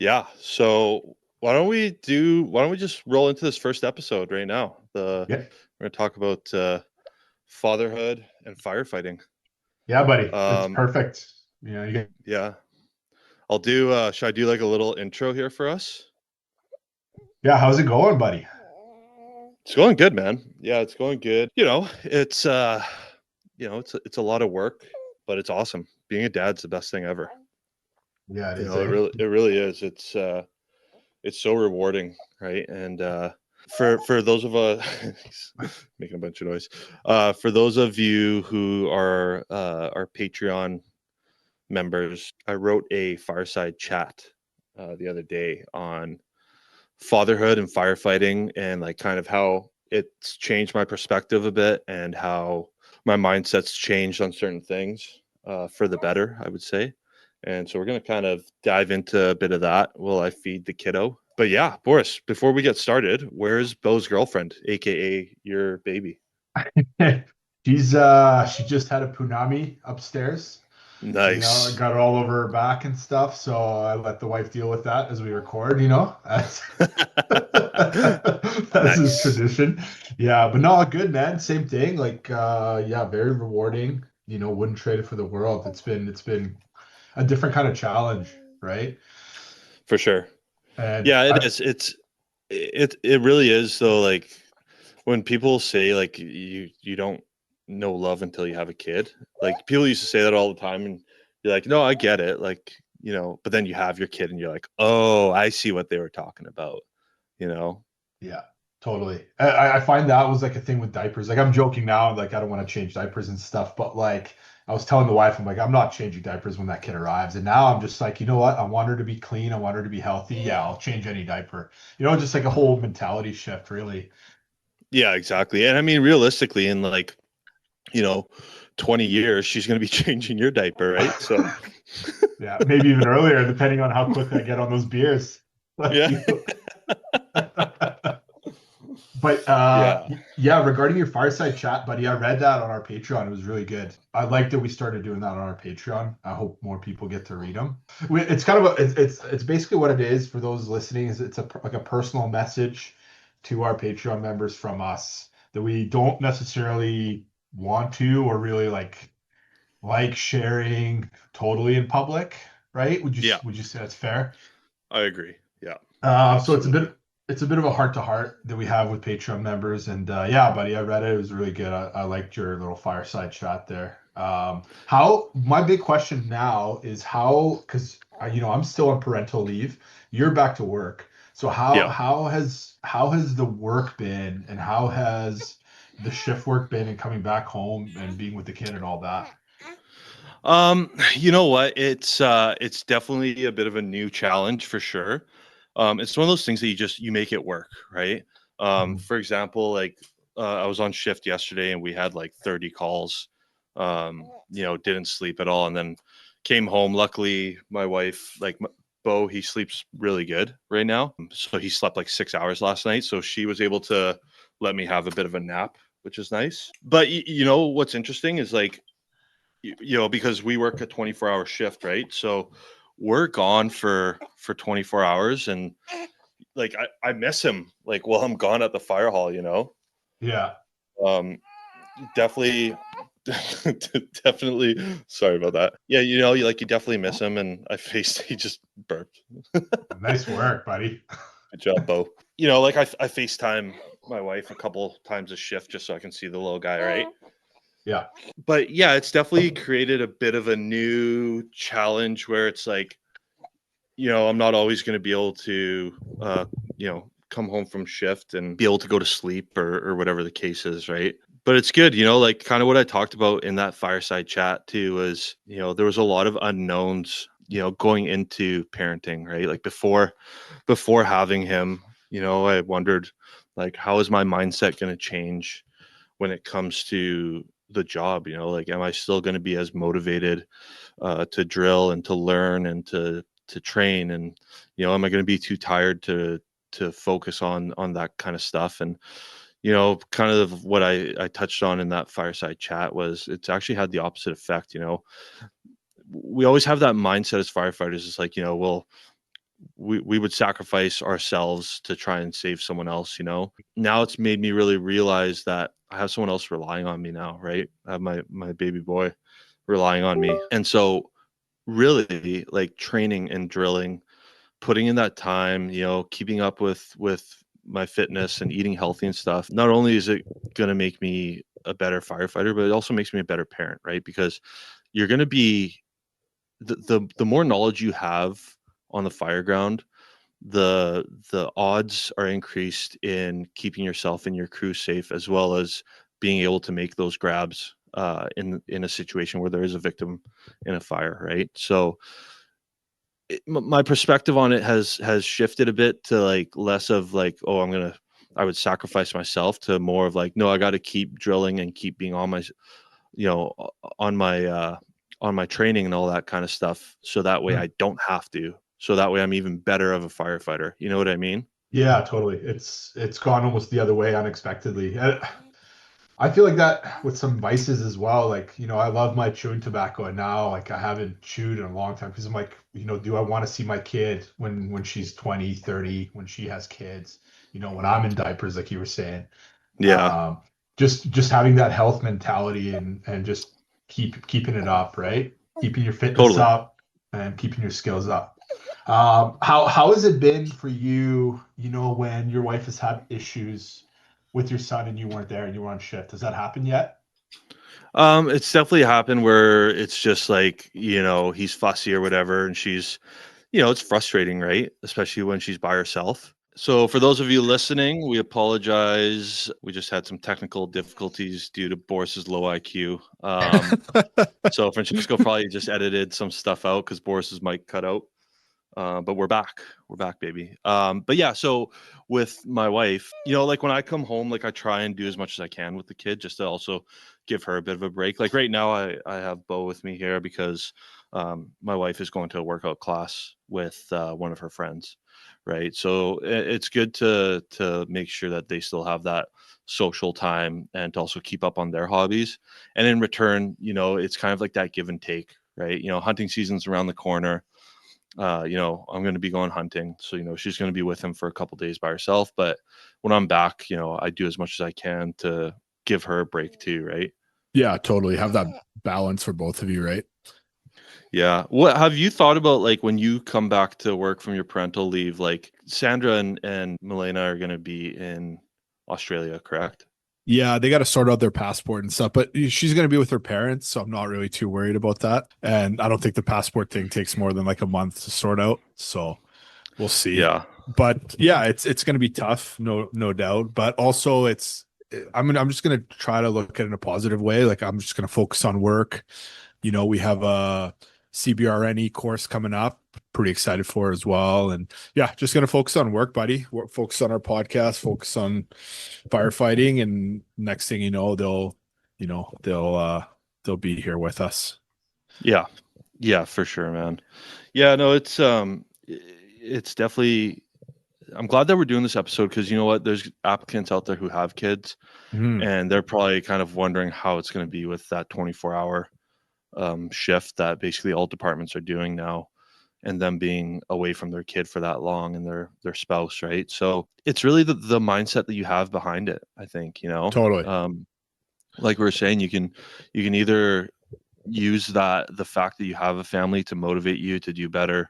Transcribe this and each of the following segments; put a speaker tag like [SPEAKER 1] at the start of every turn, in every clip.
[SPEAKER 1] Yeah. So why don't we just roll into this first episode right now?
[SPEAKER 2] Yeah,
[SPEAKER 1] We're gonna talk about fatherhood and firefighting.
[SPEAKER 2] yeah, buddy. It's
[SPEAKER 1] Um,
[SPEAKER 2] perfect. You
[SPEAKER 1] yeah. I'll do should I do like a little intro here for us?
[SPEAKER 2] yeah, how's it going, buddy?
[SPEAKER 1] It's going good, man. Yeah, it's going good. It's a lot of work, but it's awesome. Being a dad's the best thing ever.
[SPEAKER 2] Yeah, it
[SPEAKER 1] You
[SPEAKER 2] is,
[SPEAKER 1] know, it
[SPEAKER 2] eh?
[SPEAKER 1] really it really is. It's so rewarding, right? And for those of us making a bunch of noise, for those of you who are our Patreon members, I wrote a fireside chat the other day on fatherhood and firefighting, and like kind of how it's changed my perspective a bit, and how my mindset's changed on certain things for the better, I would say. And so we're going to kind of dive into a bit of that while I feed the kiddo. But yeah, Boris, before we get started, where's Bo's girlfriend, aka your baby?
[SPEAKER 2] She just had a punami upstairs.
[SPEAKER 1] Nice.
[SPEAKER 2] Got it all over her back and stuff. So I let the wife deal with that as we record, as as is
[SPEAKER 1] Nice.
[SPEAKER 2] tradition. Yeah, but no, good man. Same thing. Like yeah, very rewarding. Wouldn't trade it for the world. It's been a different kind of challenge, right?
[SPEAKER 1] For sure.
[SPEAKER 2] And
[SPEAKER 1] Yeah, it
[SPEAKER 2] I
[SPEAKER 1] is. It really is though. Like when people say like you don't know love until you have a kid, like people used to say that all the time, and you're like, no, I get it, like, but then you have your kid and you're like, oh, I see what they were talking about, you know.
[SPEAKER 2] Yeah, totally. I find that was like a thing with diapers. Like I'm joking now, like I don't want to change diapers and stuff, but like I was telling the wife, I'm like, I'm not changing diapers when that kid arrives. And now I'm just like, you know what? I want her to be clean. I want her to be healthy. Yeah, I'll change any diaper. Just like a whole mentality shift, really.
[SPEAKER 1] Yeah, exactly. And I mean, realistically, in like, you know 20 years she's going to be changing your diaper, right? So
[SPEAKER 2] Yeah, maybe even earlier, depending on how quick I get on those beers. Like
[SPEAKER 1] yeah.
[SPEAKER 2] you. But
[SPEAKER 1] Yeah.
[SPEAKER 2] yeah, regarding your fireside chat, buddy, I read that on our Patreon. It was really good. I like that we started doing that on our Patreon. I hope more people get to read them. It's kind of it's basically what it is for those listening. Is it's like a personal message to our Patreon members from us that we don't necessarily want to or really like sharing totally in public, right? Would you
[SPEAKER 1] Yeah,
[SPEAKER 2] would you say that's fair?
[SPEAKER 1] I agree. Yeah,
[SPEAKER 2] So it's a
[SPEAKER 1] absolutely.
[SPEAKER 2] bit of a heart to heart that we have with Patreon members, and yeah, buddy, I read it. It was really good. I liked your little fireside chat there. How my big question now is how because I'm still on parental leave. You're back to work. So how
[SPEAKER 1] Yeah.
[SPEAKER 2] how has the work been, and how has the shift work been, and coming back home and being with the kid and all that?
[SPEAKER 1] You know what? It's definitely a bit of a new challenge for sure. It's one of those things that you make it work, right?
[SPEAKER 2] Mhm.
[SPEAKER 1] For example, like I was on shift yesterday and we had like 30 calls. Didn't sleep at all, and then came home. Luckily, my wife, like Bo, he sleeps really good right now. So he slept like 6 hours last night. So she was able to let me have a bit of a nap, which is nice. But you know what's interesting is like because we work a 24-hour shift, right? So we're gone for 24 hours, and like I miss him like while I'm gone at the fire hall.
[SPEAKER 2] Yeah.
[SPEAKER 1] Um definitely definitely sorry about that. Yeah, you definitely miss him, and he just burped.
[SPEAKER 2] Nice work, buddy.
[SPEAKER 1] Good job, Bo. Like I FaceTime my wife a couple times a shift just so I can see the little guy, right?
[SPEAKER 2] Yeah.
[SPEAKER 1] But yeah, it's definitely created a bit of a new challenge where it's like, I'm not always going to be able to, come home from shift and be able to go to sleep or whatever the case is, right? But it's good, like kind of what I talked about in that fireside chat too was, there was a lot of unknowns, going into parenting, right? Like before having him, I wondered like, how is my mindset going to change when it comes to the job? Like, am I still going to be as motivated to drill and to learn and to train? And am I going to be too tired to focus on that kind of stuff? And kind of what I touched on in that fireside chat was it's actually had the opposite effect. We always have that mindset as firefighters. It's like, we would sacrifice ourselves to try and save someone else, you know. Now it's made me really realize that I have someone else relying on me now, right? I have my baby boy relying on me. And so really like training and drilling, putting in that time, you know, keeping up with my fitness and eating healthy and stuff. Not only is it going to make me a better firefighter, but it also makes me a better parent, right? Because you're going to be the more knowledge you have on the fire ground, the odds are increased in keeping yourself and your crew safe, as well as being able to make those grabs in a situation where there is a victim in a fire, right? So my perspective on it has shifted a bit to like less of like, oh, I would sacrifice myself, to more of like, no, I got to keep drilling and keep being on my, you know, on my training and all that kind of stuff, so that way I don't have to, so that way I'm even better of a firefighter, you know what I mean?
[SPEAKER 2] Yeah, totally. It's gone almost the other way unexpectedly. I feel like that with some vices as well. Like, I love my chewing tobacco, and now like I haven't chewed in a long time because I'm like, do I want to see my kid when she's 20, 30, when she has kids, when I'm in diapers, like you were saying.
[SPEAKER 1] Yeah,
[SPEAKER 2] Um, just having that health mentality and just keeping it up, right? Keeping your fitness
[SPEAKER 1] totally.
[SPEAKER 2] up and keeping your skills up. How has it been for you, when your wife has had issues with your son and you weren't there and you were on shift? Has that happened yet?
[SPEAKER 1] It's definitely happened where it's just like, you know, he's fussy or whatever, and she's, you know, it's frustrating, right? Especially when she's by herself. So for those of you listening, we apologize. We just had some technical difficulties due to Boris's low IQ. So Francisco probably just edited some stuff out because Boris's mic cut out. But we're back. We're back, baby. But yeah, so with my wife, you know, like when I come home, like I try and do as much as I can with the kid, just to also give her a bit of a break. Like right now, I have Bo with me here because my wife is going to a workout class with one of her friends, right? So it's good to make sure that they still have that social time and to also keep up on their hobbies. And in return, you know, it's kind of like that give and take, right? You know, hunting season's around the corner. You know, I'm going to be going hunting. So, you know, she's going to be with him for a couple days by herself. But when I'm back, you know, I do as much as I can to give her a break too, right?
[SPEAKER 3] Yeah, totally. Have that balance for both of you, right?
[SPEAKER 1] Yeah. What have you thought about like when you come back to work from your parental leave? Like Sandra and Milena are going to be in Australia, correct?
[SPEAKER 3] Yeah, they got to sort out their passport and stuff, but she's going to be with her parents, so I'm not really too worried about that. And I don't think the passport thing takes more than like a month to sort out, so we'll see.
[SPEAKER 1] Yeah.
[SPEAKER 3] But yeah, it's going to be tough, no doubt. But also, I'm just going to try to look at it in a positive way. Like I'm just going to focus on work. We have a CBRNE course coming up. Pretty excited for as well. And yeah, just gonna focus on work, buddy. Focus on our podcast, focus on firefighting, and next thing you know, they'll be here with us.
[SPEAKER 1] Yeah. Yeah, for sure, man. Yeah, no, it's definitely, I'm glad that we're doing this episode because you know what? There's applicants out there who have kids,
[SPEAKER 3] Mhm.
[SPEAKER 1] and they're probably kind of wondering how it's going to be with that 24-hour shift that basically all departments are doing now, and them being away from their kid for that long and their spouse, right? So it's really the mindset that you have behind it, I think, you know.
[SPEAKER 3] Totally.
[SPEAKER 1] Like we were saying, you can either use the fact that you have a family to motivate you to do better,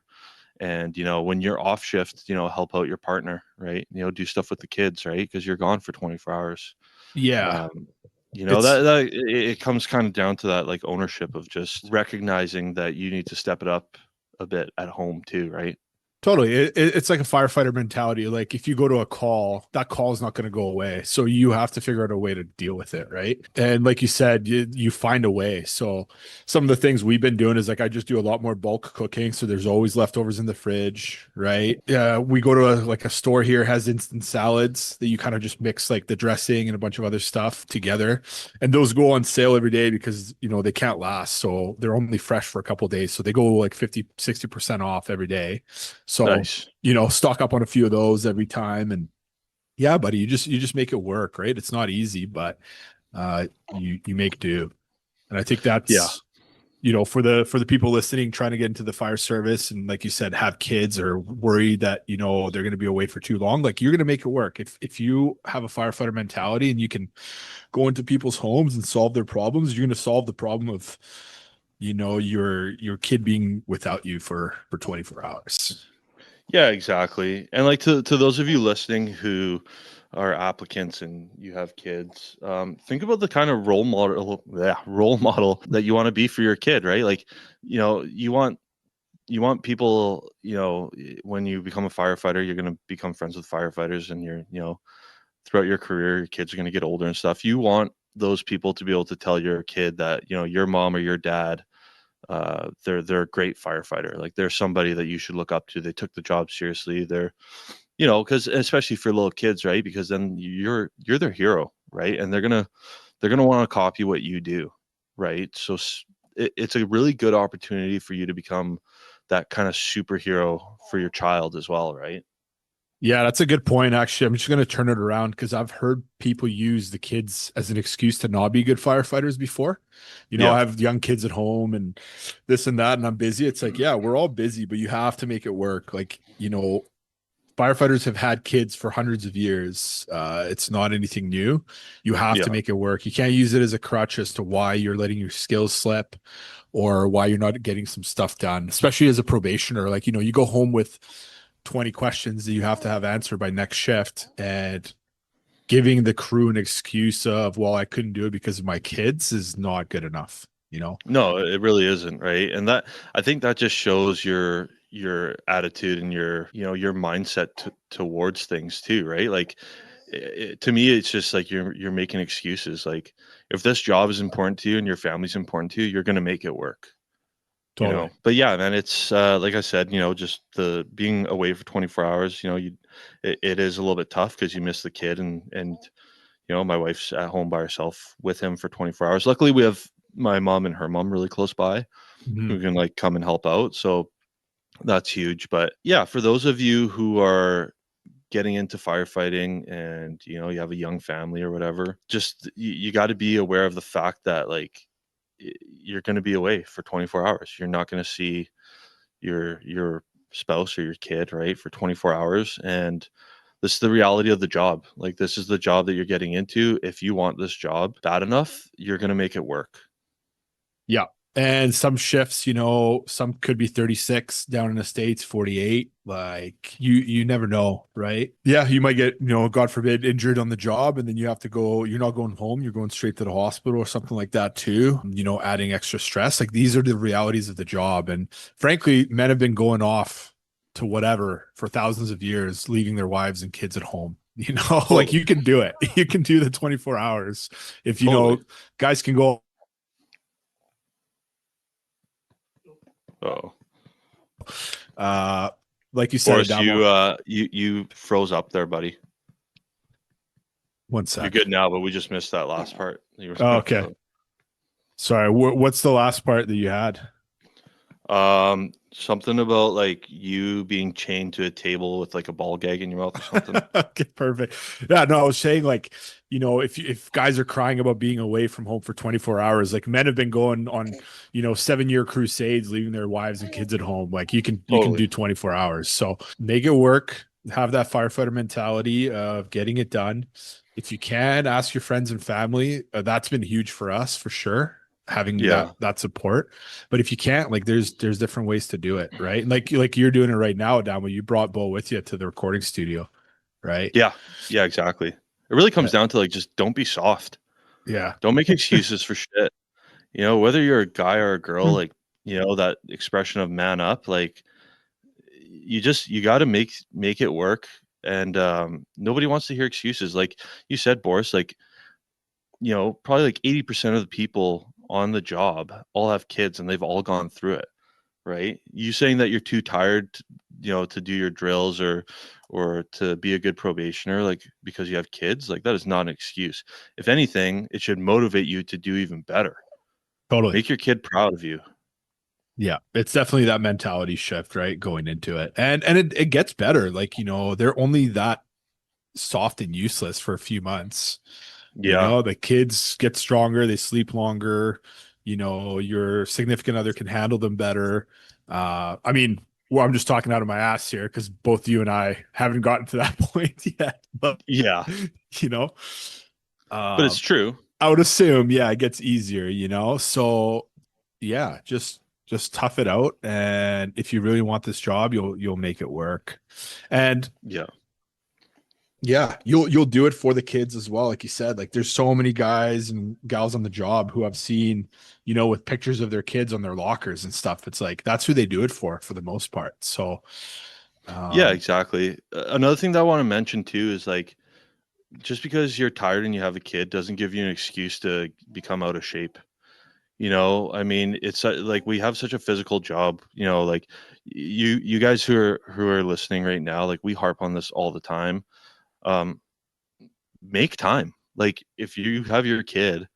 [SPEAKER 1] and you know when you're off shift, you know, help out your partner, right? You know, do stuff with the kids, right? Because you're gone for 24 hours.
[SPEAKER 3] Yeah.
[SPEAKER 1] um, you know,
[SPEAKER 3] It's
[SPEAKER 1] that it comes kind of down to that like ownership of just recognizing that you need to step it up a bit at home too, right?
[SPEAKER 3] Totally. It's like a firefighter mentality. Like if you go to a call, that call is not going to go away. So you have to figure out a way to deal with it. Right. And like you said, you find a way. So some of the things we've been doing is like, I just do a lot more bulk cooking. So there's always leftovers in the fridge. Right. Yeah. We go to like a store here has instant salads that you kind of just mix like the dressing and a bunch of other stuff together. And those go on sale every day because, they can't last. So they're only fresh for a couple of days. So they go like 50, 60% off every day. So,
[SPEAKER 1] Nice.
[SPEAKER 3] stock up on a few of those every time. And yeah, buddy, you just make it work, right? It's not easy, but you make do. And I think
[SPEAKER 1] Yeah.
[SPEAKER 3] for the people listening, trying to get into the fire service, and like you said, have kids or worried that, they're going to be away for too long, like you're going to make it work. If you have a firefighter mentality and you can go into people's homes and solve their problems, you're going to solve the problem of, your kid being without you for 24 hours.
[SPEAKER 1] Yeah, exactly. And like to those of you listening who are applicants and you have kids, think about the kind of role model that you want to be for your kid, right? Like, you want people, when you become a firefighter, you're going to become friends with firefighters, and throughout your career, your kids are going to get older and stuff. You want those people to be able to tell your kid that, your mom or your dad, they're a great firefighter. Like, they're somebody that you should look up to. They took the job seriously. They're, because especially for little kids, right? Because then you're their hero, right? And they're gonna want to copy what you do, right? So it's a really good opportunity for you to become that kind of superhero for your child as well, right?
[SPEAKER 3] Yeah, that's a good point. Actually, I'm just going to turn it around because I've heard people use the kids as an excuse to not be good firefighters before. I
[SPEAKER 1] Yeah.
[SPEAKER 3] have young kids at home and this and that, and I'm busy. It's like, yeah, we're all busy, but you have to make it work. Like, firefighters have had kids for hundreds of years. It's not anything new. You have to
[SPEAKER 1] Yeah.
[SPEAKER 3] make it work. You can't use it as a crutch as to why you're letting your skills slip or why you're not getting some stuff done, especially as a probationer. Like, you go home with 20 questions that you have to have answered by next shift, and giving the crew an excuse of, well, I couldn't do it because of my kids is not good enough.
[SPEAKER 1] No, it really isn't, right? And I think that just shows your attitude and your mindset towards things too, right? Like, to me, it's just like you're making excuses. Like, if this job is important to you and your family's important to you, you're going to make it work.
[SPEAKER 3] Totally.
[SPEAKER 1] But yeah, man, it's like I said, just the being away for 24 hours, it is a little bit tough because you miss the kid, and my wife's at home by herself with him for 24 hours. Luckily, we have my mom and her mom really close by
[SPEAKER 3] Mhm.
[SPEAKER 1] who can like come and help out. So that's huge. But yeah, for those of you who are getting into firefighting and you have a young family or whatever, just you got to be aware of the fact that like you're going to be away for 24 hours. You're not going to see your spouse or your kid, right, for 24 hours. And this is the reality of the job. Like, this is the job that you're getting into. If you want this job bad enough, you're going to make it work.
[SPEAKER 3] Yeah. And some shifts, some could be 36 down in the States, 48. Like you never know, right? Yeah, you might get, God forbid, injured on the job, and then you have to go, you're not going home, you're going straight to the hospital or something like that too, adding extra stress. Like, these are the realities of the job. And frankly, men have been going off to whatever for thousands of years, leaving their wives and kids at home. Like,
[SPEAKER 1] Totally.
[SPEAKER 3] you can do it. You can do the 24 hours. If
[SPEAKER 1] Totally.
[SPEAKER 3] guys can go.
[SPEAKER 1] Oh,
[SPEAKER 3] Like you said,
[SPEAKER 1] Boris,
[SPEAKER 3] Adamo.
[SPEAKER 1] you froze up there, buddy.
[SPEAKER 3] One
[SPEAKER 1] You're
[SPEAKER 3] sec.
[SPEAKER 1] good now, but we just missed that last part. You were
[SPEAKER 3] Oh,
[SPEAKER 1] talking
[SPEAKER 3] okay. Sorry. What's the last part that you had?
[SPEAKER 1] something about like you being chained to a table with like a ball gag in your mouth or something.
[SPEAKER 3] Okay, perfect. Yeah, no, I was saying, like, if guys are crying about being away from home for 24 hours, like, men have been going on, 7-year crusades, leaving their wives and kids at home. Like, you can
[SPEAKER 1] Totally.
[SPEAKER 3] do 24 hours. So make it work. Have that firefighter mentality of getting it done. If you can, ask your friends and family. That's been huge for us, for sure, having
[SPEAKER 1] Yeah.
[SPEAKER 3] that support. But if you can't, like, there's different ways to do it, right? And like you're doing it right now, Adamo. You brought Bo with you to the recording studio, right?
[SPEAKER 1] Yeah. Yeah, exactly. It really comes down to like, just don't be soft.
[SPEAKER 3] Yeah.
[SPEAKER 1] Don't make excuses for shit. Whether you're a guy or a girl, like, that expression of man up, like, you got to make it work. And nobody wants to hear excuses. Like you said, Boris, like, probably like 80% of the people on the job all have kids and they've all gone through it, right? You saying that you're too tired, to do your drills or to be a good probationer, like, because you have kids, like, that is not an excuse. If anything, it should motivate you to do even better.
[SPEAKER 3] Totally.
[SPEAKER 1] Make your kid proud of you.
[SPEAKER 3] Yeah, it's definitely that mentality shift, right? Going into it. And it gets better. Like, they're only that soft and useless for a few months.
[SPEAKER 1] Yeah.
[SPEAKER 3] The kids get stronger, they sleep longer, you know, your significant other can handle them better. I mean, well, I'm just talking out of my ass here because both you and I haven't gotten to that point yet, but
[SPEAKER 1] Yeah,
[SPEAKER 3] you know,
[SPEAKER 1] but it's true.
[SPEAKER 3] I would assume, yeah, it gets easier, you know? So yeah, just tough it out. And if you really want this job, you'll make it work. And
[SPEAKER 1] Yeah.
[SPEAKER 3] yeah, you'll do it for the kids as well. Like you said, like there's so many guys and gals on the job who I've seen, you know, with pictures of their kids on their lockers and stuff. It's like that's who they do it for the most part. So
[SPEAKER 1] Yeah,
[SPEAKER 3] um
[SPEAKER 1] exactly. Another thing that I want to mention too is like just because you're tired and you have a kid doesn't give you an excuse to become out of shape. You know, I mean, it's like we have such a physical job. You know, like you guys who are listening right now, like we harp on this all the time. Um, make time. Like if you have your kid,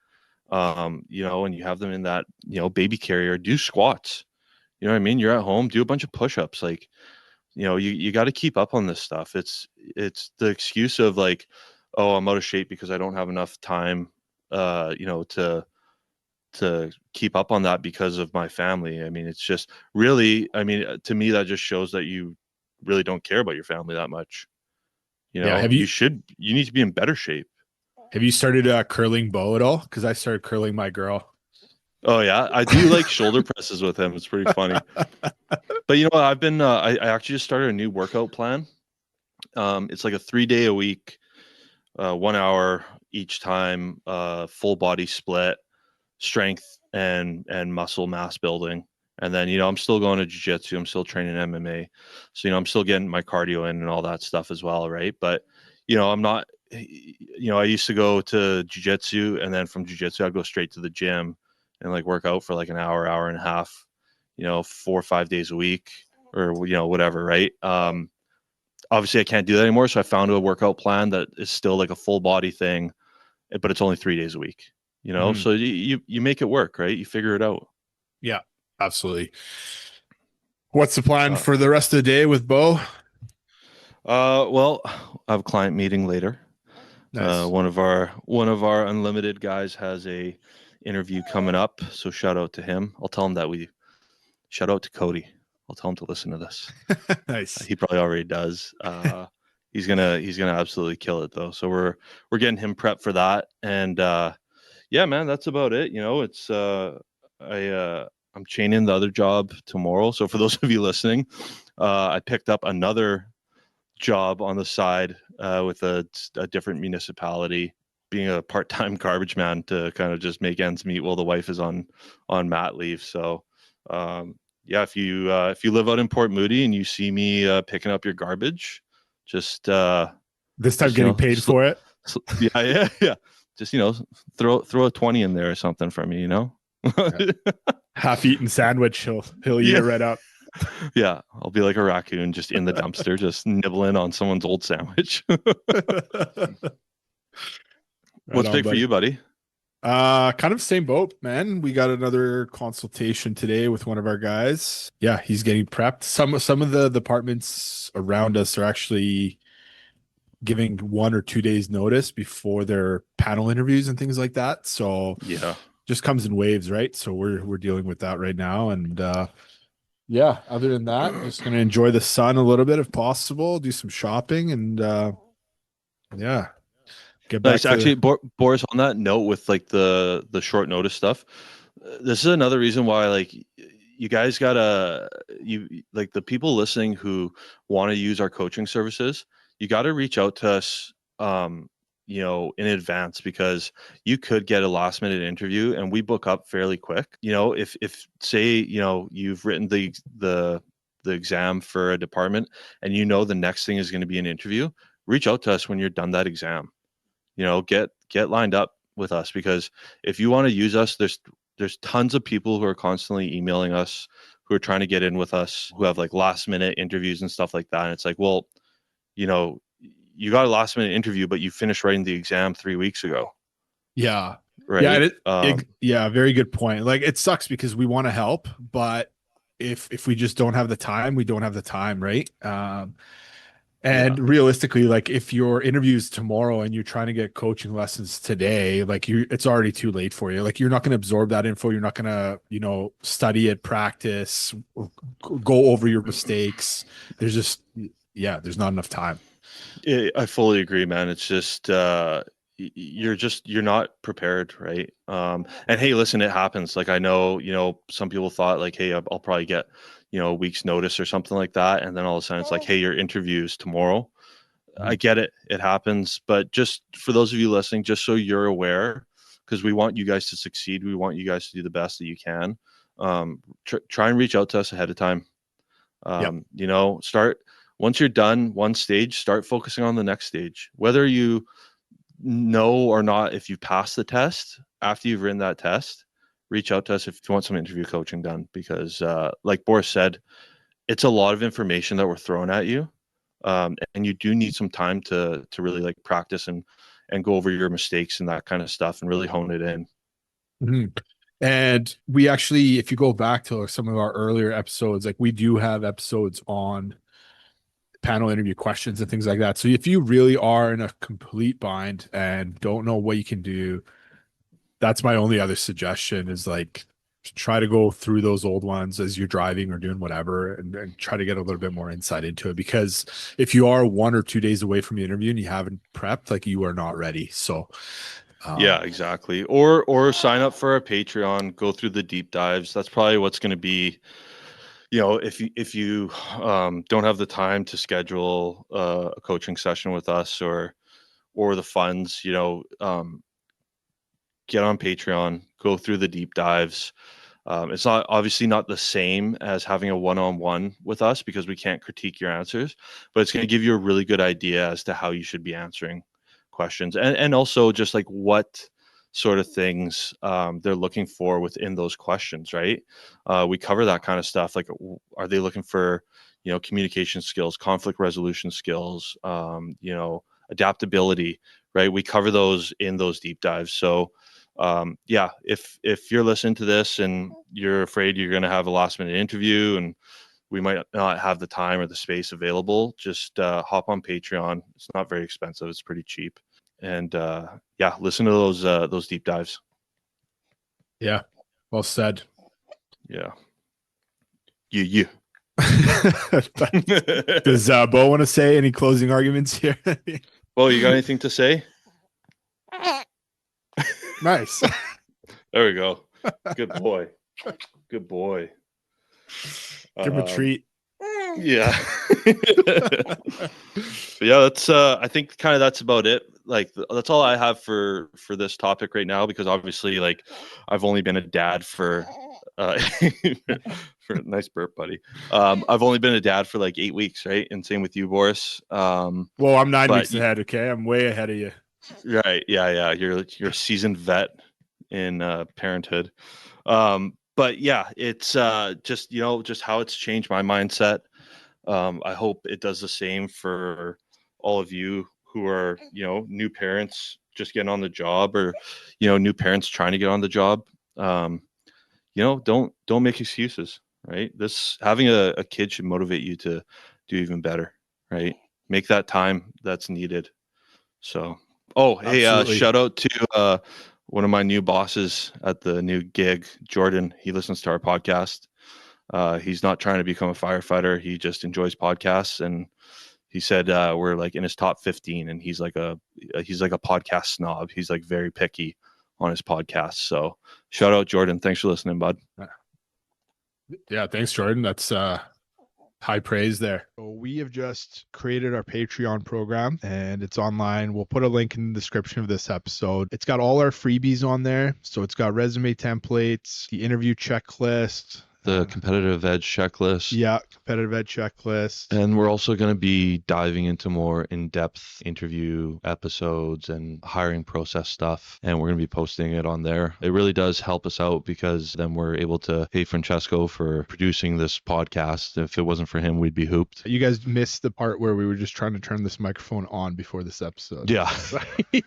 [SPEAKER 1] you know, and you have them in that baby carrier, do squats. You know what I mean? You're at home, do a bunch of push-ups. Like you got to keep up on this stuff. It's the excuse of like, oh, I'm out of shape because I don't have enough time, to keep up on that because of my family. I mean, it's just really, I mean, to me, that just shows that you really don't care about your family that much. You
[SPEAKER 3] yeah,
[SPEAKER 1] know, you need to be in better shape.
[SPEAKER 3] have you started curling Bo at all? Because I started curling my girl.
[SPEAKER 1] Oh yeah, I do like shoulder presses with him. It's pretty funny. But you know what? I've been I actually just started a new workout plan. It's like a 3 day a week, 1 hour each time, full body split, strength and muscle mass building. And then, I'm still going to jiu-jitsu. I'm still training MMA. So, I'm still getting my cardio in and all that stuff as well, right? But, I'm not, I used to go to jiu-jitsu and then from jiu-jitsu, I'd go straight to the gym and like work out for like an hour, hour and a half, 4 or 5 days a week or, whatever, right? Obviously I can't do that anymore. So I found a workout plan that is still like a full body thing, but it's only 3 days a week,
[SPEAKER 3] Mhm.
[SPEAKER 1] so you make it work, right? You figure it out.
[SPEAKER 3] Yeah, absolutely. What's the plan
[SPEAKER 1] uh,
[SPEAKER 3] for the rest of the day with Bo?
[SPEAKER 1] well, I have a client meeting later.
[SPEAKER 3] Nice.
[SPEAKER 1] One of our unlimited guys has a interview coming up, so shout out to him. I'll tell him that we shout out to Cody. I'll tell him to listen to this.
[SPEAKER 3] Nice.
[SPEAKER 1] He probably already does. He's gonna absolutely kill it though, so we're getting him prepped for that. And yeah, man, that's about it. It's I'm chaining the other job tomorrow. So for those of you listening, I picked up another job on the side with a different municipality, being a part-time garbage man to kind of just make ends meet while the wife is on mat leave. So yeah, if you live out in Port Moody and you see me picking up your garbage, just
[SPEAKER 3] This time
[SPEAKER 1] just
[SPEAKER 3] getting paid for it.
[SPEAKER 1] yeah, yeah, yeah. Just throw a 20 in there or something for me.
[SPEAKER 3] Half-eaten sandwich. He'll eat
[SPEAKER 1] Yeah,
[SPEAKER 3] it right up.
[SPEAKER 1] yeah. I'll be like a raccoon just in the dumpster, just nibbling on someone's old sandwich.
[SPEAKER 3] Right
[SPEAKER 1] What's
[SPEAKER 3] on,
[SPEAKER 1] big for
[SPEAKER 3] buddy.
[SPEAKER 1] you, buddy?
[SPEAKER 3] Kind of same boat, man. We got another consultation today with one of our guys. Yeah, he's getting prepped. Some of the departments around us are actually giving 1 or 2 days notice before their panel interviews and things like that. So
[SPEAKER 1] Yeah.
[SPEAKER 3] just comes in waves, right? So we're dealing with that right now. And yeah, other than that, just gonna enjoy the sun a little bit if possible, do some shopping and yeah, get back
[SPEAKER 1] Nice.
[SPEAKER 3] to
[SPEAKER 1] Actually, Boris, on that note, with like the short notice stuff, this is another reason why like you guys gotta you like the people listening who want to use our coaching services, you got to reach out to us, in advance because you could get a last minute interview and we book up fairly quick. If say you've written the exam for a department and the next thing is going to be an interview, reach out to us when you're done that exam. Get lined up with us because if you want to use us, there's tons of people who are constantly emailing us who are trying to get in with us, who have like last minute interviews and stuff like that. And it's like, well, you know, you got a last minute interview, but you finished writing the exam 3 weeks ago,
[SPEAKER 3] yeah. Yeah,
[SPEAKER 1] right?
[SPEAKER 3] yeah, very good point. Like it sucks because we want to help, but if we just don't have the time, we don't have the time, right? And realistically, like if your interview's tomorrow and you're trying to get coaching lessons today, like it's already too late for you. Like you're not going to absorb that info. You're not going to, study it, practice, go over your mistakes. There's just, there's not enough time.
[SPEAKER 1] I fully agree, man. It's just you're not prepared, right? And hey, listen, it happens. Like I know, some people thought like, hey, I'll probably get, a week's notice or something like that, and then all of a sudden it's like, hey, your interview's tomorrow. I get it, it happens, but just for those of you listening, just so you're aware, because we want you guys to succeed, we want you guys to do the best that you can. Try and reach out to us ahead of time. Start once you're done one stage, start focusing on the next stage. Whether you know or not, if you pass the test, after you've written that test, reach out to us if you want some interview coaching done, because like Boris said, it's a lot of information that we're throwing at you. And you do need some time to really like practice and go over your mistakes and that kind of stuff and really hone it in.
[SPEAKER 3] Mm-hmm. And we actually, if you go back to some of our earlier episodes, like we do have episodes on panel interview questions and things like that. So if you really are in a complete bind and don't know what you can do, that's my only other suggestion is like try to go through those old ones as you're driving or doing whatever and try to get a little bit more insight into it. Because if you are 1 or 2 days away from the interview and you haven't prepped, like you are not ready. So
[SPEAKER 1] yeah, exactly. Or sign up for our Patreon, go through the deep dives. That's probably what's going to be, if you don't have the time to schedule a coaching session with us or the funds, get on Patreon, go through the deep dives. It's not obviously not the same as having a one-on-one with us because we can't critique your answers, but it's going to give you a really good idea as to how you should be answering questions and also just like what sort of things they're looking for within those questions, right? We cover that kind of stuff. Like, are they looking for, communication skills, conflict resolution skills, adaptability, right? We cover those in those deep dives. So if you're listening to this and you're afraid you're going to have a last minute interview and we might not have the time or the space available, just hop on Patreon. It's not very expensive. It's pretty cheap. And listen to those deep dives.
[SPEAKER 3] Yeah. Well said.
[SPEAKER 1] Yeah. You.
[SPEAKER 3] Does Bo want to say any closing arguments here?
[SPEAKER 1] Bo, you got anything to say?
[SPEAKER 3] Nice.
[SPEAKER 1] There we go. Good boy. Good boy.
[SPEAKER 3] Give him a treat.
[SPEAKER 1] Yeah. Yeah, that's I think kind of that's about it. Like that's all I have for this topic right now, because obviously like I've only been a dad for for nice burp, buddy. I've only been a dad for like 8 weeks, right? And same with you, Boris.
[SPEAKER 3] Well, I'm 9 weeks ahead, okay? I'm way ahead of you.
[SPEAKER 1] Right. Yeah. You're a seasoned vet in parenthood. But yeah, it's just just how it's changed my mindset. I hope it does the same for all of you who are, new parents just getting on the job, or, new parents trying to get on the job. Don't make excuses, right? Having a kid should motivate you to do even better, right? Make that time that's needed. So, hey, shout out to one of my new bosses at the new gig, Jordan. He listens to our podcast. He's not trying to become a firefighter. He just enjoys podcasts, and he said we're like in his top 15, and he's like a podcast snob. He's like very picky on his podcast. So shout out Jordan. Thanks for listening, bud.
[SPEAKER 3] Yeah, thanks, Jordan. That's high praise there.
[SPEAKER 4] So we have just created our Patreon program, and it's online. We'll put a link in the description of this episode. It's got all our freebies on there. So it's got resume templates, the interview checklist,
[SPEAKER 1] the competitive edge checklist.
[SPEAKER 4] Yeah, competitive edge checklist.
[SPEAKER 1] And we're also going to be diving into more in-depth interview episodes and hiring process stuff. And we're going to be posting it on there. It really does help us out, because then we're able to pay Francesco for producing this podcast. If it wasn't for him, we'd be hooped.
[SPEAKER 4] You guys missed the part where we were just trying to turn this microphone on before this episode.
[SPEAKER 1] Yeah.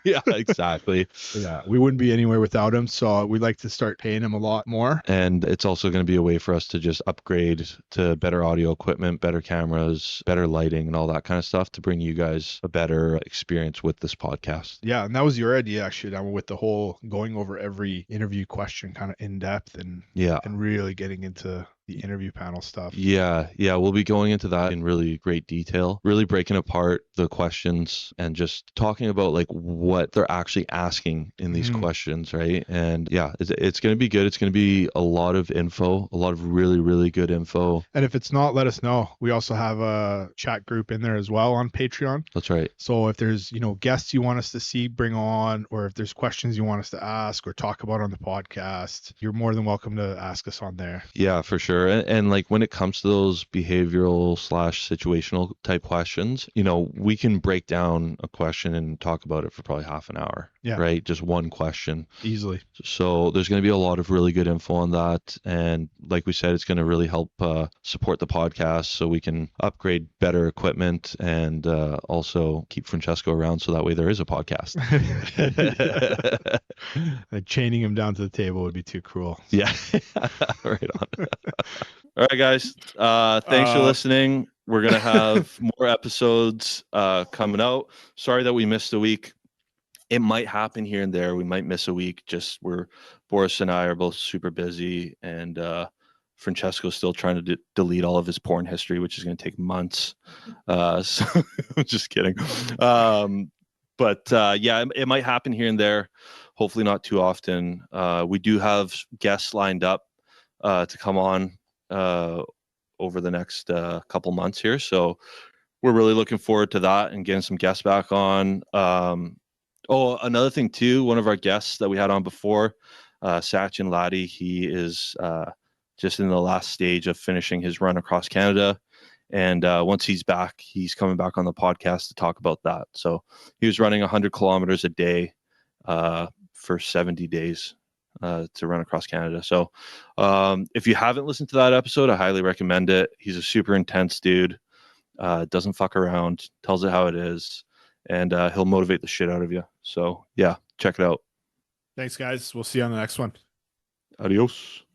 [SPEAKER 1] Yeah, exactly.
[SPEAKER 4] Yeah, we wouldn't be anywhere without him. So we'd like to start paying him a lot more.
[SPEAKER 1] And it's also going to be a way for for us to just upgrade to better audio equipment, better cameras, better lighting, and all that kind of stuff to bring you guys a better experience with this podcast.
[SPEAKER 4] Yeah, and that was your idea actually, Adamo, with the whole going over every interview question kind of in depth and really getting into the interview panel stuff.
[SPEAKER 1] Yeah, we'll be going into that in really great detail, really breaking apart the questions and just talking about like what they're actually asking in these questions, right? And yeah, it's going to be good. It's going to be a lot of info, a lot of really, really good info.
[SPEAKER 4] And if it's not, let us know. We also have a chat group in there as well on Patreon.
[SPEAKER 1] That's right.
[SPEAKER 4] So if there's, guests you want us to see, bring on, or if there's questions you want us to ask or talk about on the podcast, you're more than welcome to ask us on there.
[SPEAKER 1] Yeah, for sure. And like when it comes to those behavioral / situational type questions, we can break down a question and talk about it for probably half an hour.
[SPEAKER 4] Yeah.
[SPEAKER 1] Right. Just one question.
[SPEAKER 4] Easily.
[SPEAKER 1] So there's going to be a lot of really good info on that. And like we said, it's going to really help support the podcast so we can upgrade better equipment and also keep Francesco around so that way there is a podcast.
[SPEAKER 4] Chaining him down to the table would be too cruel.
[SPEAKER 1] Yeah. Right on. All right, guys. Thanks for listening. We're going to have more episodes coming out. Sorry that we missed a week. It might happen here and there. We might miss a week. Boris and I are both super busy, and Francesco's still trying to delete all of his porn history, which is going to take months. So just kidding. But it might happen here and there. Hopefully not too often. We do have guests lined up to come on over the next couple months here. So we're really looking forward to that and getting some guests back on. Another thing too, one of our guests that we had on before, Sachin Laddie, he is just in the last stage of finishing his run across Canada. And once he's back, he's coming back on the podcast to talk about that. So he was running 100 kilometers a day for 70 days to run across Canada. So if you haven't listened to that episode, I highly recommend it. He's a super intense dude, doesn't fuck around, tells it how it is. And he'll motivate the shit out of you. So, yeah, check it out.
[SPEAKER 3] Thanks, guys. We'll see you on the next one.
[SPEAKER 1] Adios.